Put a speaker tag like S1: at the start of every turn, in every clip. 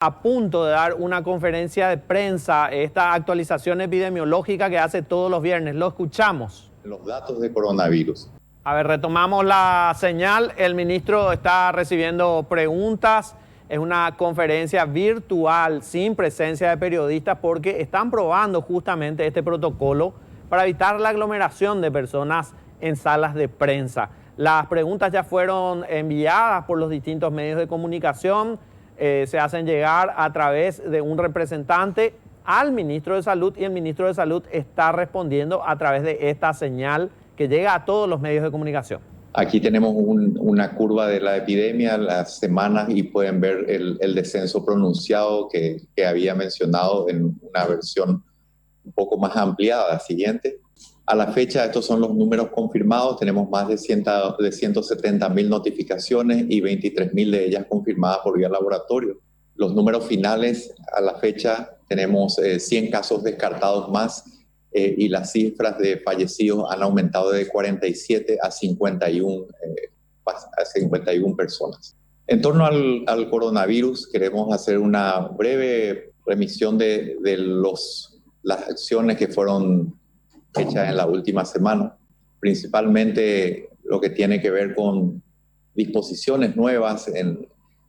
S1: a punto de dar una conferencia de prensa, esta actualización epidemiológica que hace todos los viernes. Lo escuchamos.
S2: Los datos de coronavirus.
S1: A ver, retomamos la señal. El ministro está recibiendo preguntas. Es una conferencia virtual sin presencia de periodistas porque están probando justamente este protocolo para evitar la aglomeración de personas en salas de prensa. Las preguntas ya fueron enviadas por los distintos medios de comunicación. Se hacen llegar a través de un representante al ministro de Salud y el ministro de Salud está respondiendo a través de esta señal que llega a todos los medios de comunicación.
S2: Aquí tenemos una curva de la epidemia, las semanas, y pueden ver el descenso pronunciado que había mencionado en una versión un poco más ampliada. Siguiente. A la fecha, estos son los números confirmados. Tenemos más de 170.000 notificaciones y 23.000 de ellas confirmadas por vía laboratorio. Los números finales, a la fecha, tenemos 100 casos descartados más y las cifras de fallecidos han aumentado de 47 a 51 personas. En torno al coronavirus, queremos hacer una breve remisión de las acciones que fueron hechas en la última semana, principalmente lo que tiene que ver con disposiciones nuevas.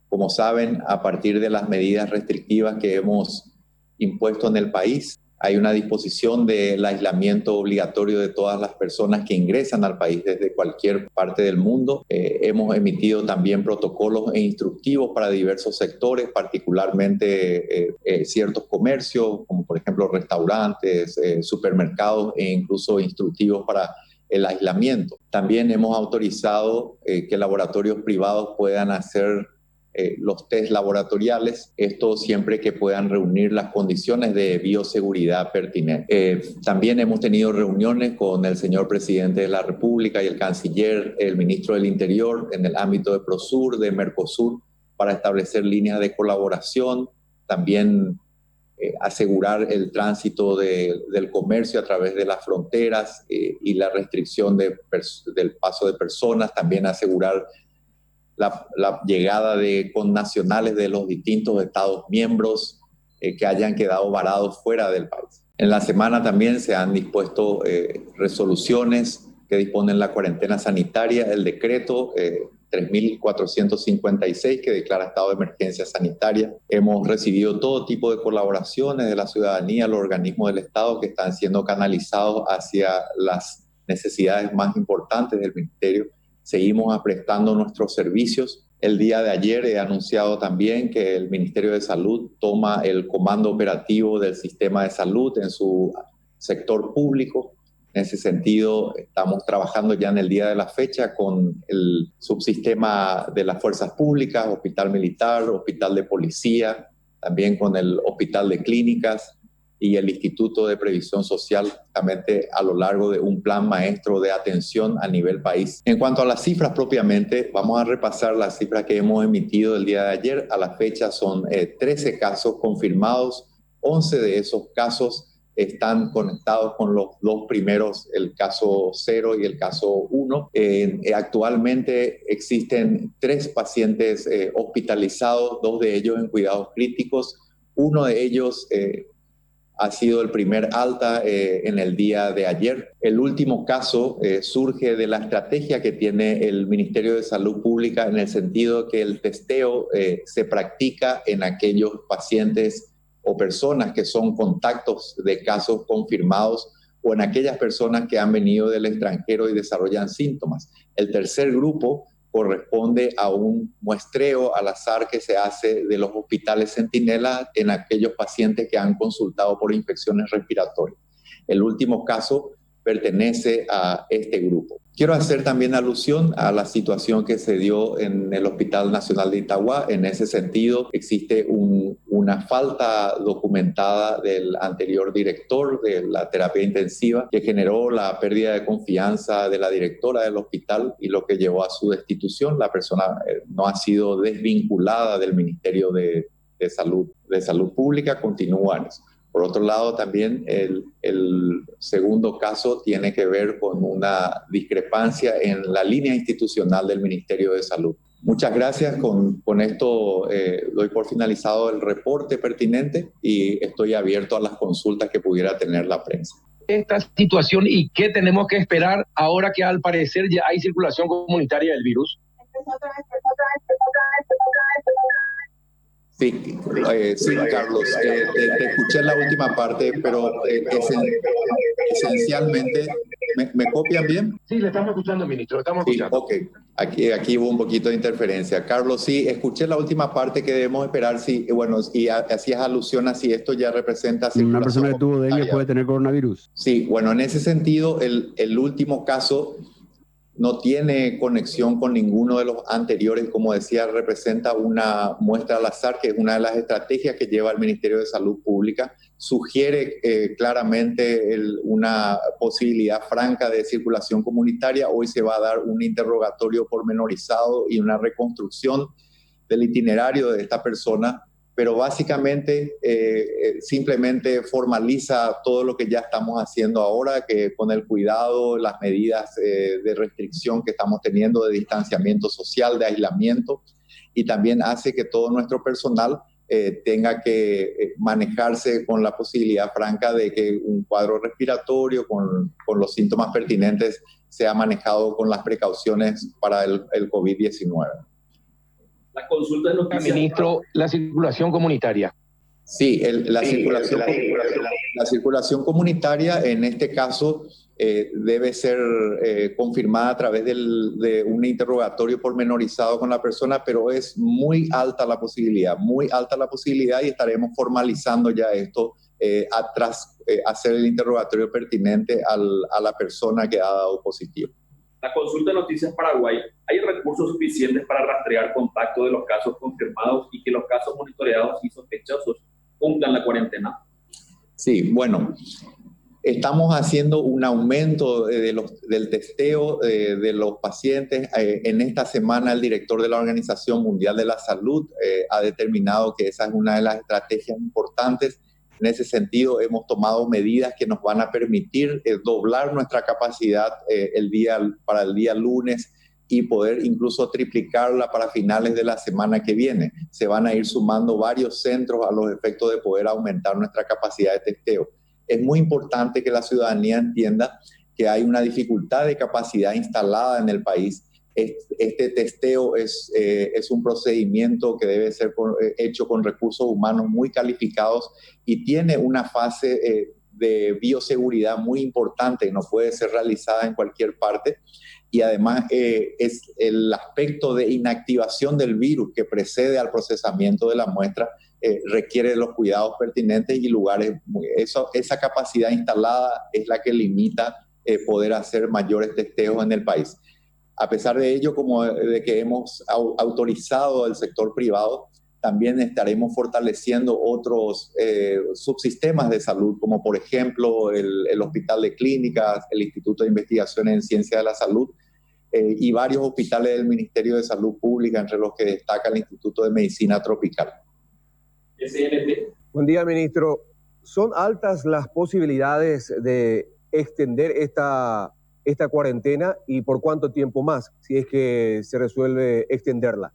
S2: Como saben, a partir de las medidas restrictivas que hemos impuesto en el país, hay una disposición del aislamiento obligatorio de todas las personas que ingresan al país desde cualquier parte del mundo. Hemos emitido también protocolos e instructivos para diversos sectores, particularmente ciertos comercios, como por ejemplo restaurantes, supermercados e incluso instructivos para el aislamiento. También hemos autorizado que laboratorios privados puedan hacer los test laboratoriales, esto siempre que puedan reunir las condiciones de bioseguridad pertinentes. También hemos tenido reuniones con el señor presidente de la República y el canciller, el ministro del Interior, en el ámbito de Prosur, de Mercosur, para establecer líneas de colaboración, también asegurar el tránsito del comercio a través de las fronteras y la restricción del paso de personas, también asegurar la llegada de connacionales de los distintos Estados miembros que hayan quedado varados fuera del país. En la semana también se han dispuesto resoluciones que disponen la cuarentena sanitaria, el decreto 3.456 que declara estado de emergencia sanitaria. Hemos recibido todo tipo de colaboraciones de la ciudadanía, los organismos del Estado que están siendo canalizados hacia las necesidades más importantes del Ministerio. Seguimos prestando nuestros servicios. El día de ayer he anunciado también que el Ministerio de Salud toma el comando operativo del sistema de salud en su sector público. En ese sentido, estamos trabajando ya en el día de la fecha con el subsistema de las fuerzas públicas, hospital militar, hospital de policía, también con el hospital de clínicas y el Instituto de Previsión Social, justamente a lo largo de un plan maestro de atención a nivel país. En cuanto a las cifras propiamente, vamos a repasar las cifras que hemos emitido el día de ayer. A la fecha son 13 casos confirmados, 11 de esos casos están conectados con los dos primeros, el caso 0 y el caso 1. Actualmente existen 3 pacientes hospitalizados, 2 de ellos en cuidados críticos, uno de ellos ha sido el primer alta en el día de ayer. El último caso surge de la estrategia que tiene el Ministerio de Salud Pública en el sentido que el testeo se practica en aquellos pacientes o personas que son contactos de casos confirmados o en aquellas personas que han venido del extranjero y desarrollan síntomas. El tercer grupo corresponde a un muestreo al azar que se hace de los hospitales Centinela en aquellos pacientes que han consultado por infecciones respiratorias. El último caso pertenece a este grupo. Quiero hacer también alusión a la situación que se dio en el Hospital Nacional de Itagua. En ese sentido, existe una falta documentada del anterior director de la terapia intensiva que generó la pérdida de confianza de la directora del hospital y lo que llevó a su destitución. La persona no ha sido desvinculada del Ministerio de Salud Pública, continúa en eso. Por otro lado, también el segundo caso tiene que ver con una discrepancia en la línea institucional del Ministerio de Salud. Muchas gracias. Con esto doy por finalizado el reporte pertinente y estoy abierto a las consultas que pudiera tener la prensa.
S3: Esta situación y qué tenemos que esperar ahora que al parecer ya hay circulación comunitaria del virus.
S2: Sí, sí, Carlos, te escuché la última parte, pero esencialmente, ¿me copian bien?
S3: Sí, le estamos escuchando, ministro, le estamos escuchando.
S2: Ok, aquí hubo un poquito de interferencia. Carlos, sí, escuché la última parte que debemos esperar, sí, bueno, y hacías alusión a si esto ya representa circulación.
S4: ¿Una persona que tuvo dengue puede tener coronavirus?
S2: Sí, bueno, en ese sentido, el último caso no tiene conexión con ninguno de los anteriores. Como decía, representa una muestra al azar, que es una de las estrategias que lleva el Ministerio de Salud Pública. Sugiere claramente una posibilidad franca de circulación comunitaria. Hoy se va a dar un interrogatorio pormenorizado y una reconstrucción del itinerario de esta persona, pero básicamente simplemente formaliza todo lo que ya estamos haciendo ahora, que con el cuidado, las medidas de restricción que estamos teniendo, de distanciamiento social, de aislamiento, y también hace que todo nuestro personal tenga que manejarse con la posibilidad franca de que un cuadro respiratorio con los síntomas pertinentes sea manejado con las precauciones para el COVID-19.
S3: La consulta de noticias. Ministro, la circulación comunitaria.
S2: Sí, la circulación comunitaria en este caso debe ser confirmada a través de un interrogatorio pormenorizado con la persona, pero es muy alta la posibilidad y estaremos formalizando ya esto hacer el interrogatorio pertinente a la persona que ha dado positivo.
S5: La consulta de Noticias Paraguay, ¿hay recursos suficientes para rastrear contacto de los casos confirmados y que los casos monitoreados y sospechosos cumplan la cuarentena?
S2: Sí, bueno, estamos haciendo un aumento del testeo de los pacientes. En esta semana el director de la Organización Mundial de la Salud ha determinado que esa es una de las estrategias importantes. En ese sentido, hemos tomado medidas que nos van a permitir doblar nuestra capacidad para el día lunes y poder incluso triplicarla para finales de la semana que viene. Se van a ir sumando varios centros a los efectos de poder aumentar nuestra capacidad de testeo. Es muy importante que la ciudadanía entienda que hay una dificultad de capacidad instalada en el país. Este testeo es un procedimiento que debe ser hecho con recursos humanos muy calificados y tiene una fase de bioseguridad muy importante y no puede ser realizada en cualquier parte. Y además es el aspecto de inactivación del virus que precede al procesamiento de la muestra requiere los cuidados pertinentes y lugares. Esa capacidad instalada es la que limita poder hacer mayores testeos en el país. A pesar de ello, como de que hemos autorizado al sector privado, también estaremos fortaleciendo otros subsistemas de salud, como por ejemplo el Hospital de Clínicas, el Instituto de Investigaciones en Ciencia de la Salud y varios hospitales del Ministerio de Salud Pública, entre los que destaca el Instituto de Medicina Tropical.
S6: Buen día, ministro. ¿Son altas las posibilidades de extender esta cuarentena y por cuánto tiempo más, si es que se resuelve extenderla?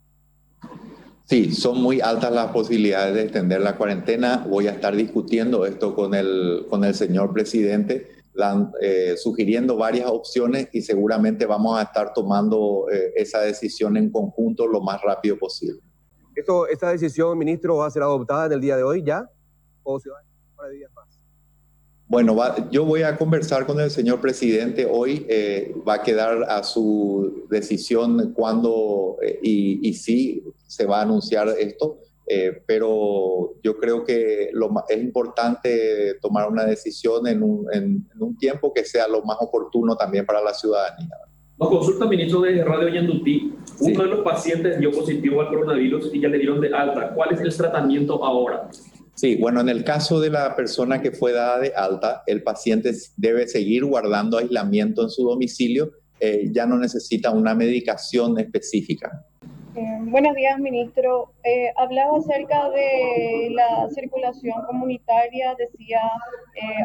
S2: Sí, son muy altas las posibilidades de extender la cuarentena. Voy a estar discutiendo esto con el señor presidente, sugiriendo varias opciones y seguramente vamos a estar tomando esa decisión en conjunto lo más rápido posible.
S6: ¿Esta decisión, ministro, va a ser adoptada en el día de hoy ya o se va a ir un par de días más?
S2: Bueno, yo voy a conversar con el señor presidente hoy. Va a quedar a su decisión cuándo y si se va a anunciar esto. Pero yo creo que es importante tomar una decisión en un tiempo que sea lo más oportuno también para la ciudadanía.
S5: Nos consulta, ministro, de Radio Yandutí.
S2: Sí.
S5: Uno de los pacientes dio positivo al coronavirus y ya le dieron de alta. ¿Cuál es el tratamiento ahora?
S2: Sí, bueno, en el caso de la persona que fue dada de alta, el paciente debe seguir guardando aislamiento en su domicilio, ya no necesita una medicación específica.
S7: Buenos días, ministro. Hablaba acerca de la circulación comunitaria, decía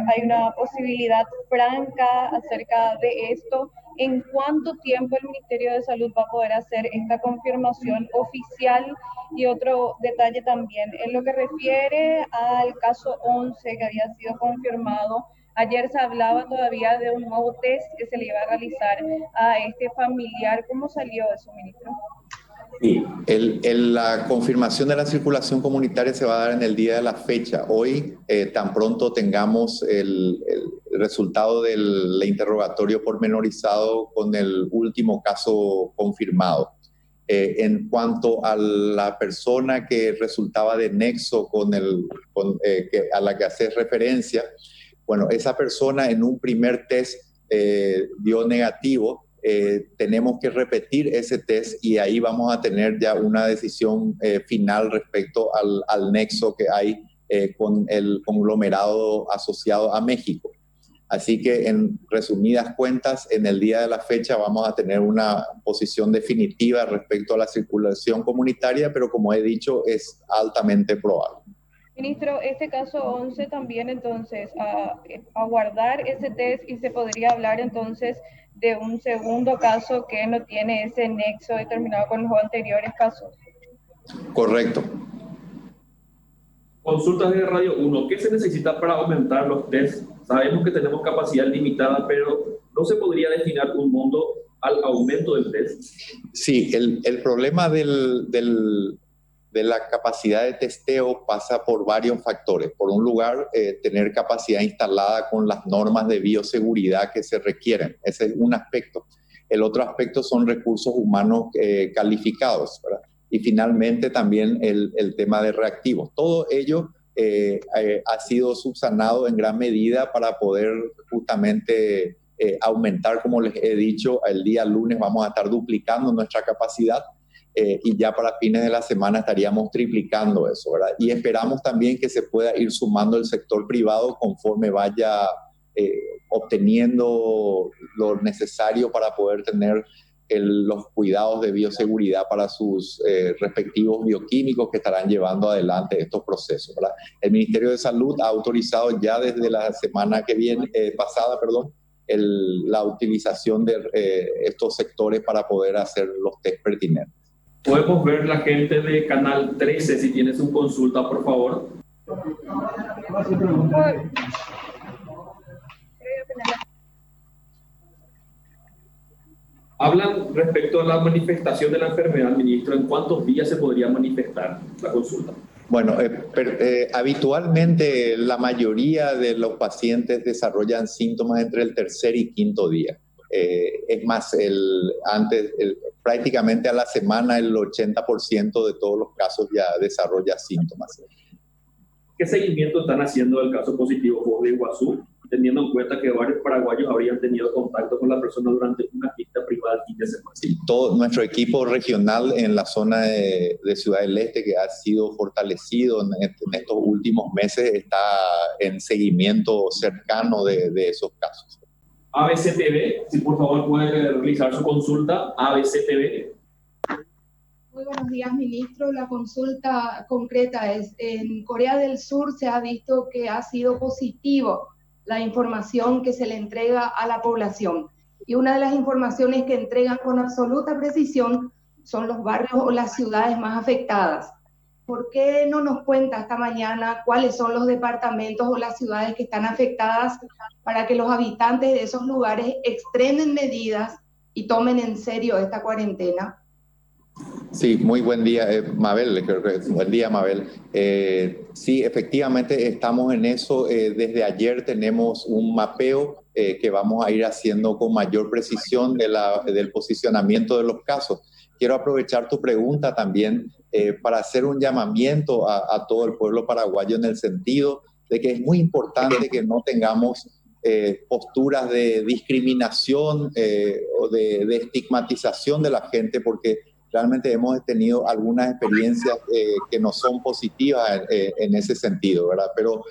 S7: hay una posibilidad franca acerca de esto. ¿En cuánto tiempo el Ministerio de Salud va a poder hacer esta confirmación oficial? Y otro detalle también, en lo que refiere al caso 11 que había sido confirmado, ayer se hablaba todavía de un nuevo test que se le iba a realizar a este familiar. ¿Cómo salió eso, ministro?
S2: Sí, la confirmación de la circulación comunitaria se va a dar en el día de la fecha. Hoy, tan pronto tengamos el resultado del interrogatorio pormenorizado con el último caso confirmado. En cuanto a la persona que resultaba de nexo a la que hace referencia, bueno, esa persona en un primer test dio negativo. Tenemos que repetir ese test y ahí vamos a tener ya una decisión final respecto al nexo que hay con el conglomerado asociado a México. Así que, en resumidas cuentas, en el día de la fecha vamos a tener una posición definitiva respecto a la circulación comunitaria, pero como he dicho, es altamente probable.
S7: Ministro, este caso 11 también entonces a guardar ese test, y se podría hablar entonces de un segundo caso que no tiene ese nexo determinado con los anteriores casos.
S2: Correcto.
S5: Consultas de Radio 1. ¿Qué se necesita para aumentar los test? Sabemos que tenemos capacidad limitada, pero ¿no se podría destinar un monto al aumento del test?
S2: Sí, el problema de la capacidad de testeo pasa por varios factores. Por un lugar, tener capacidad instalada con las normas de bioseguridad que se requieren. Ese es un aspecto. El otro aspecto son recursos humanos calificados, ¿verdad? Y finalmente también el tema de reactivos. Todo ello ha sido subsanado en gran medida para poder justamente aumentar, como les he dicho, el día lunes vamos a estar duplicando nuestra capacidad. Y ya para fines de la semana estaríamos triplicando eso, ¿verdad? Y esperamos también que se pueda ir sumando el sector privado conforme vaya obteniendo lo necesario para poder tener los cuidados de bioseguridad para sus respectivos bioquímicos que estarán llevando adelante estos procesos, ¿verdad? El Ministerio de Salud ha autorizado ya desde la semana que viene, pasada, la utilización de estos sectores para poder hacer los test pertinentes.
S5: Podemos ver la gente de Canal 13, si tienes una consulta, por favor. Hablan respecto a la manifestación de la enfermedad, ministro. ¿En cuántos días se podría manifestar la consulta?
S2: Bueno, habitualmente la mayoría de los pacientes desarrollan síntomas entre el tercer y quinto día. Es más, prácticamente a la semana el 80% de todos los casos ya desarrolla síntomas.
S5: ¿Qué seguimiento están haciendo del caso positivo de Iguazú, teniendo en cuenta que varios paraguayos habrían tenido contacto con la persona durante una fiesta privada el fin de semana?
S2: Sí, todo nuestro equipo regional en la zona de Ciudad del Este, que ha sido fortalecido en estos últimos meses, está en seguimiento cercano de esos casos.
S5: ABC TV, si por favor puede realizar su consulta. ABC TV.
S8: Muy buenos días, ministro. La consulta concreta es, en Corea del Sur se ha visto que ha sido positivo la información que se le entrega a la población. Y una de las informaciones que entregan con absoluta precisión son los barrios o las ciudades más afectadas. ¿Por qué no nos cuenta esta mañana cuáles son los departamentos o las ciudades que están afectadas para que los habitantes de esos lugares extremen medidas y tomen en serio esta cuarentena?
S2: Sí, muy buen día, Mabel. Buen día, Mabel. Sí, efectivamente estamos en eso. Desde ayer tenemos un mapeo que vamos a ir haciendo con mayor precisión del posicionamiento de los casos. Quiero aprovechar tu pregunta también para hacer un llamamiento a todo el pueblo paraguayo en el sentido de que es muy importante que no tengamos posturas de discriminación o de estigmatización de la gente, porque realmente hemos tenido algunas experiencias que no son positivas en ese sentido, ¿verdad? Pero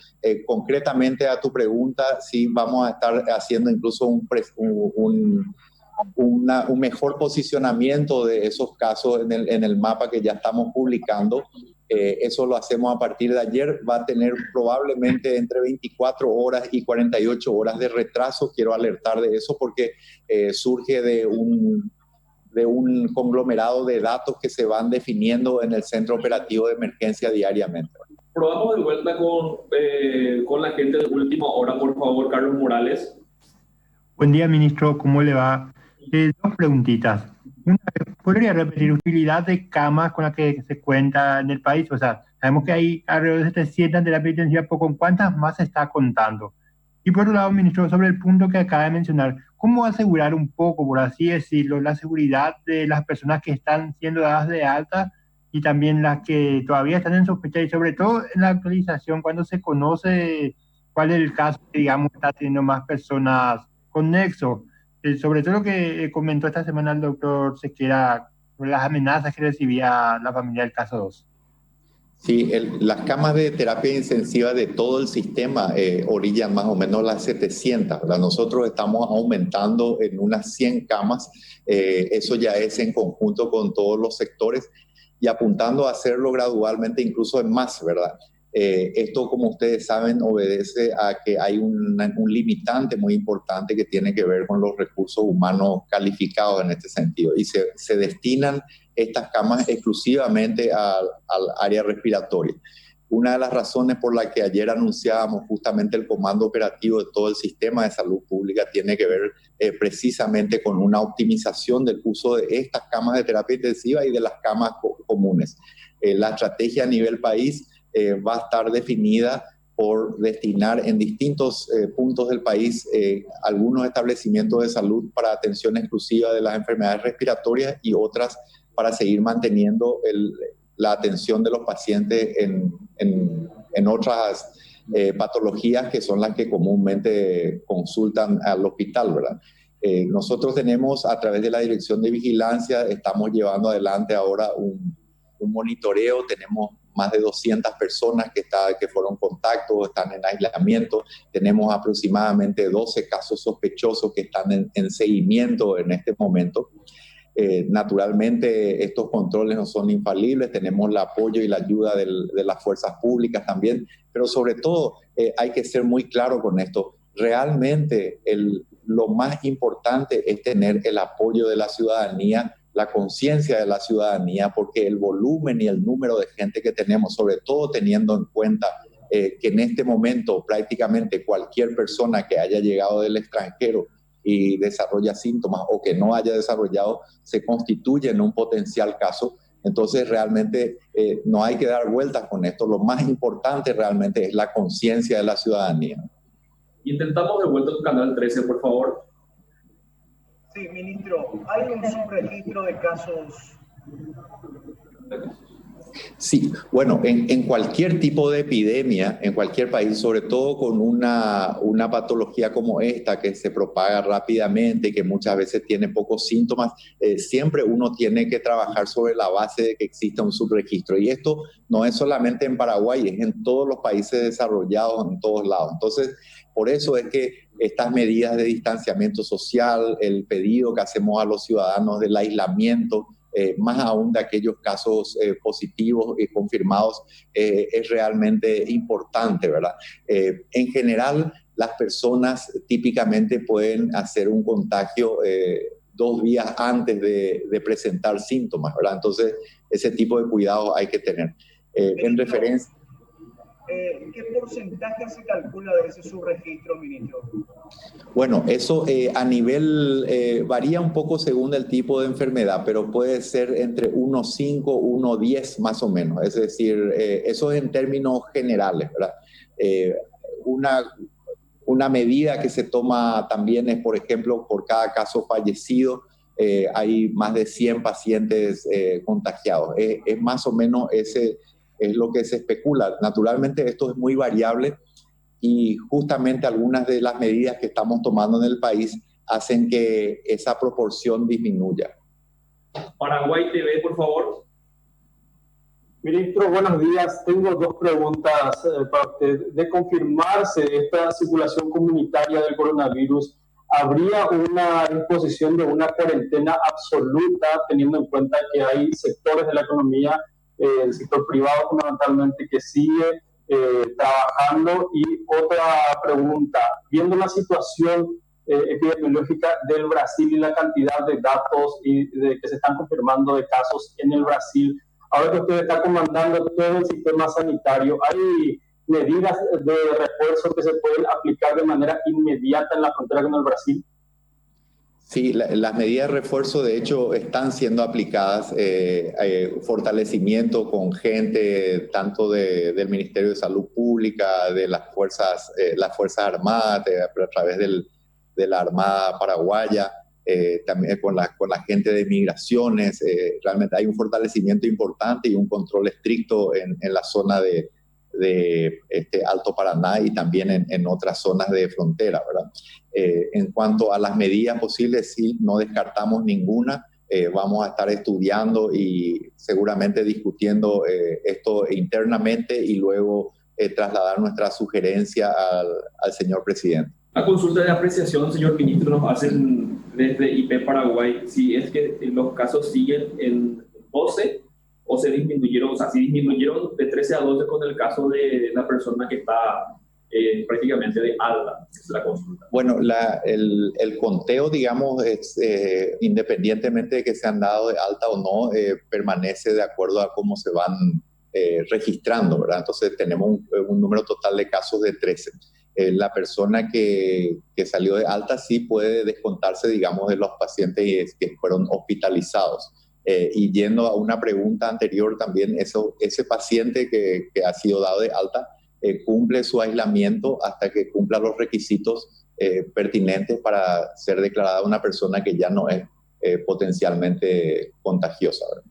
S2: concretamente a tu pregunta, sí vamos a estar haciendo incluso un mejor posicionamiento de esos casos en el mapa que ya estamos publicando Eso lo hacemos a partir de ayer. Va a tener probablemente entre 24 horas y 48 horas de retraso. Quiero alertar de eso porque surge de un conglomerado de datos que se van definiendo en el centro operativo de emergencia diariamente.
S5: Probamos de vuelta con la gente de última hora, por favor, Carlos Morales.
S9: Buen día, ministro. ¿Cómo le va? Dos preguntitas. Una, ¿podría repetir utilidad de camas con las que se cuenta en el país? O sea, sabemos que hay alrededor de 700 en terapia intensiva, pero ¿con cuántas más se está contando? Y por otro lado, ministro, sobre el punto que acaba de mencionar, ¿cómo asegurar un poco, por así decirlo, la seguridad de las personas que están siendo dadas de alta y también las que todavía están en sospecha, y sobre todo en la actualización, cuando se conoce cuál es el caso que, digamos, está teniendo más personas con nexo? Sobre todo lo que comentó esta semana el doctor Sequera sobre las amenazas que recibía la familia del caso 2.
S2: Sí, las camas de terapia intensiva de todo el sistema orillan más o menos las 700, ¿verdad? Nosotros estamos aumentando en unas 100 camas, eso ya es en conjunto con todos los sectores y apuntando a hacerlo gradualmente, incluso en más, ¿verdad? Esto, como ustedes saben, obedece a que hay un limitante muy importante que tiene que ver con los recursos humanos calificados en este sentido, y se destinan estas camas exclusivamente al área respiratoria. Una de las razones por las que ayer anunciábamos justamente el comando operativo de todo el sistema de salud pública tiene que ver precisamente con una optimización del uso de estas camas de terapia intensiva y de las camas comunes. La estrategia a nivel país va a estar definida por destinar en distintos puntos del país algunos establecimientos de salud para atención exclusiva de las enfermedades respiratorias y otras para seguir manteniendo la atención de los pacientes en otras patologías que son las que comúnmente consultan al hospital, ¿verdad? Nosotros tenemos, a través de la Dirección de Vigilancia, estamos llevando adelante ahora un monitoreo. Tenemos más de 200 personas que fueron contactos, están en aislamiento. Tenemos aproximadamente 12 casos sospechosos que están en seguimiento en este momento. Naturalmente, estos controles no son infalibles, tenemos el apoyo y la ayuda de las fuerzas públicas también, pero sobre todo hay que ser muy claro con esto. Realmente lo más importante es tener el apoyo de la ciudadanía, la conciencia de la ciudadanía, porque el volumen y el número de gente que tenemos, sobre todo teniendo en cuenta que en este momento prácticamente cualquier persona que haya llegado del extranjero y desarrolla síntomas o que no haya desarrollado, se constituye en un potencial caso. Entonces realmente no hay que dar vueltas con esto. Lo más importante realmente es la conciencia de la ciudadanía.
S5: Intentamos de vuelta tu canal 13, por favor.
S10: Sí, ministro, ¿hay un subregistro de casos?
S2: Sí, bueno, en cualquier tipo de epidemia, en cualquier país, sobre todo con una patología como esta que se propaga rápidamente y que muchas veces tiene pocos síntomas, siempre uno tiene que trabajar sobre la base de que exista un subregistro. Y esto no es solamente en Paraguay, es en todos los países desarrollados, en todos lados. Entonces, por eso es que estas medidas de distanciamiento social, el pedido que hacemos a los ciudadanos del aislamiento, más aún de aquellos casos positivos y confirmados, es realmente importante, ¿verdad? En general, las personas típicamente pueden hacer un contagio 2 días antes de presentar síntomas, ¿verdad? Entonces, ese tipo de cuidados hay que tener. En referencia...
S10: ¿Qué porcentaje se calcula de ese subregistro, ministro?
S2: Bueno, eso a nivel varía un poco según el tipo de enfermedad, pero puede ser entre 1,5, 1,10 más o menos. Es decir, eso es en términos generales, ¿verdad? Una medida que se toma también es, por ejemplo, por cada caso fallecido, hay más de 100 pacientes contagiados. Es más o menos ese... es lo que se especula. Naturalmente esto es muy variable y justamente algunas de las medidas que estamos tomando en el país hacen que esa proporción disminuya.
S5: Paraguay TV, por favor.
S11: Ministro, buenos días. Tengo 2 preguntas para usted. De confirmarse esta circulación comunitaria del coronavirus, ¿habría una imposición de una cuarentena absoluta, teniendo en cuenta que hay sectores de la economía el sector privado fundamentalmente que sigue trabajando. Y otra pregunta, viendo la situación epidemiológica del Brasil y la cantidad de datos que se están confirmando de casos en el Brasil, ahora que usted está comandando todo el sistema sanitario, ¿hay medidas de refuerzo que se pueden aplicar de manera inmediata en la frontera con el Brasil?
S2: Sí, las medidas de refuerzo de hecho están siendo aplicadas, fortalecimiento con gente tanto del Ministerio de Salud Pública, de las Fuerzas Armadas, a través de la Armada Paraguaya, también con la gente de migraciones. Realmente hay un fortalecimiento importante y un control estricto en la zona de Alto Paraná y también en otras zonas de frontera, ¿verdad? En cuanto a las medidas posibles, sí, no descartamos ninguna. Vamos a estar estudiando y seguramente discutiendo esto internamente y luego trasladar nuestra sugerencia al señor presidente.
S5: La consulta de apreciación, señor ministro, nos hacen desde IP Paraguay si es que los casos siguen en 12 o se disminuyeron, o sea, si disminuyeron de 13 a 12 con el caso de la persona que está prácticamente de alta. Es la consulta.
S2: Bueno, el conteo, digamos, es, independientemente de que se han dado de alta o no, permanece de acuerdo a cómo se van registrando, ¿verdad? Entonces tenemos un número total de casos de 13. La persona que salió de alta sí puede descontarse, digamos, de los pacientes que fueron hospitalizados. Y yendo a una pregunta anterior también, ese paciente que ha sido dado de alta cumple su aislamiento hasta que cumpla los requisitos pertinentes para ser declarada una persona que ya no es potencialmente contagiosa, ¿verdad?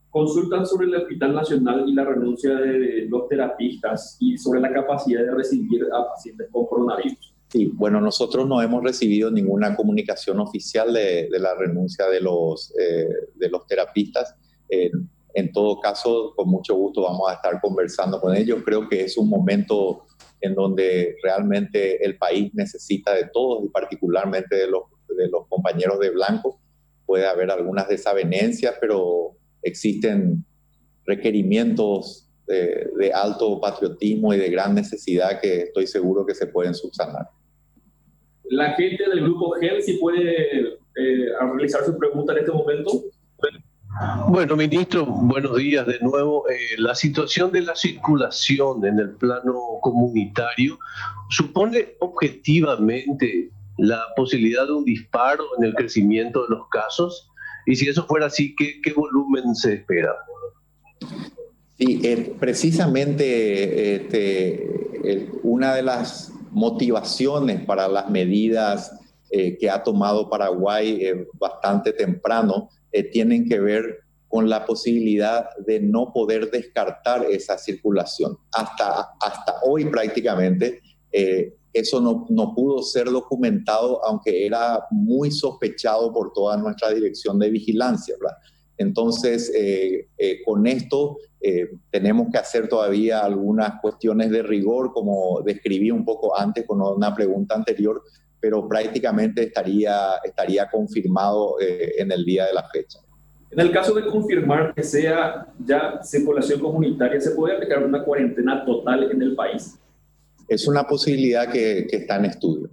S5: Consultan sobre el Hospital Nacional y la renuncia de los terapistas y sobre la capacidad de recibir a pacientes con coronavirus.
S2: Sí, bueno, nosotros no hemos recibido ninguna comunicación oficial de la renuncia de los terapistas. En todo caso, con mucho gusto vamos a estar conversando con ellos. Creo que es un momento en donde realmente el país necesita de todos y particularmente de los compañeros de blanco. Puede haber algunas desavenencias, pero existen requerimientos de alto patriotismo y de gran necesidad que estoy seguro que se pueden subsanar.
S5: La gente del grupo GEL, si puede realizar su pregunta en este momento.
S12: Bueno, ministro, buenos días de nuevo. La situación de la circulación en el plano comunitario supone objetivamente la posibilidad de un disparo en el crecimiento de los casos. Y si eso fuera así, ¿qué volumen se espera?
S2: Sí, precisamente una de las motivaciones para las medidas que ha tomado Paraguay bastante temprano tienen que ver con la posibilidad de no poder descartar esa circulación. Hasta hoy prácticamente eso no pudo ser documentado, aunque era muy sospechado por toda nuestra dirección de vigilancia, ¿verdad? Entonces, con esto tenemos que hacer todavía algunas cuestiones de rigor, como describí un poco antes con una pregunta anterior, pero prácticamente estaría confirmado en el día de la fecha.
S5: En el caso de confirmar que sea ya circulación comunitaria, ¿se puede aplicar una cuarentena total en el país?
S2: Es una posibilidad que está en estudio.